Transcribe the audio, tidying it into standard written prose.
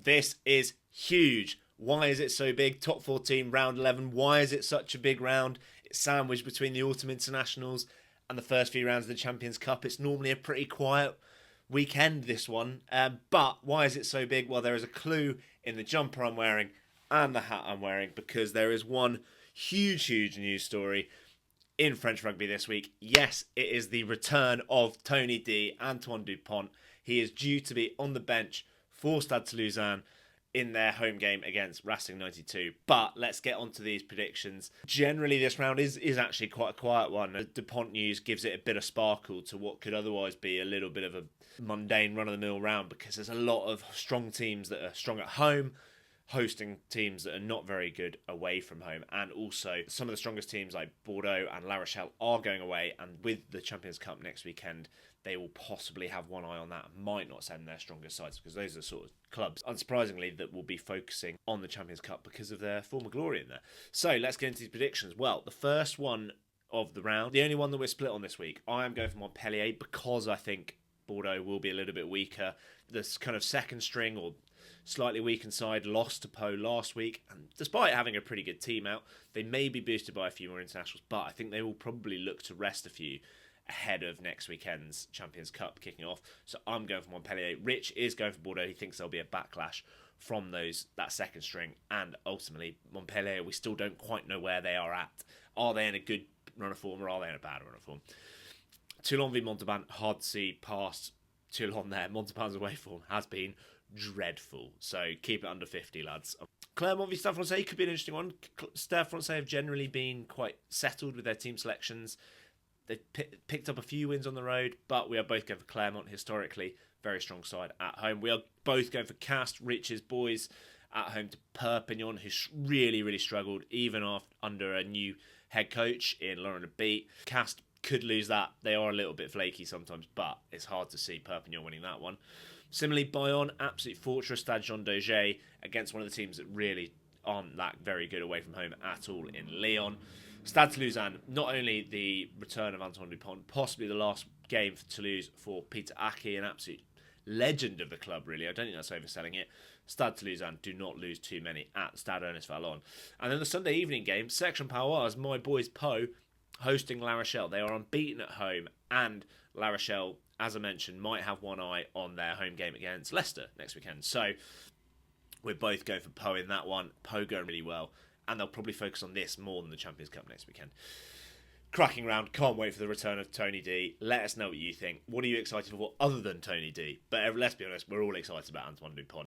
This is huge. Why is it so big? Top 14, round 11. Why is it such a big round? It's sandwiched between the autumn internationals and the first few rounds of the Champions Cup. It's normally a pretty quiet weekend, this one. But why is it so big? Well, there is a clue in the jumper I'm wearing and the hat I'm wearing, because there is one huge news story in French rugby this week. Yes, it is the return of Tony D, Antoine Dupont. He is due to be on the bench for Stade Toulousain in their home game against Racing 92. But let's get on to these predictions. Generally, this round is actually quite a quiet one. The Dupont news gives it a bit of sparkle to what could otherwise be a little bit of a mundane run-of-the-mill round, because there's a lot of strong teams that are strong at home, hosting teams that are not very good away from home. And also, some of the strongest teams like Bordeaux and La Rochelle are going away, and with the Champions Cup next weekend, they will possibly have one eye on that, might not send their strongest sides, because those are sort of clubs, unsurprisingly, that will be focusing on the Champions Cup because of their former glory in there. So let's get into these predictions. Well, the first one of the round, the only one that we're split on this week, I am going for Montpellier, because I think Bordeaux will be a little bit weaker. This kind of second string or slightly weakened side lost to Pau last week, and despite having a pretty good team out, they may be boosted by a few more internationals, but I think they will probably look to rest a few ahead of next weekend's Champions Cup kicking off. So I'm going for Montpellier. Rich is going for Bordeaux. He thinks there'll be a backlash from that second string, and ultimately Montpellier, we still don't quite know where they are at. Are they in a good run of form, or are they in a bad run of form? Toulon v Montauban, hard to see past Toulon there. Montauban's away form has been dreadful, so keep it under 50, lads. Clermont v Stade Francais could be an interesting one. Stade Francais have generally been quite settled with their team selections. They've picked up a few wins on the road, but we are both going for Clermont, historically very strong side at home. We are both going for Castres, Rich's boys, at home to Perpignan, who really struggled even under a new head coach in Laurent Lebeat. Castres could lose that. They are a little bit flaky sometimes, but it's hard to see Perpignan winning that one. Similarly, Bayonne, absolute fortress, Stade Jean Daget, against one of the teams that really aren't that very good away from home at all in Lyon. Stade Toulousain, not only the return of Antoine Dupont, possibly the last game for Toulouse for Peter Aki, an absolute legend of the club, really. I don't think that's overselling it. Stade Toulousain do not lose too many at Stade Ernest Vallon. And then the Sunday evening game, Section Paroise, my boys Pau, hosting La Rochelle. They are unbeaten at home, and La Rochelle, as I mentioned, might have one eye on their home game against Leicester next weekend. So we're both going for Pau in that one. Pau going really well, and they'll probably focus on this more than the Champions Cup next weekend. Cracking round. Can't wait for the return of Tony D. Let us know what you think. What are you excited for other than Tony D? But let's be honest, we're all excited about Antoine Dupont.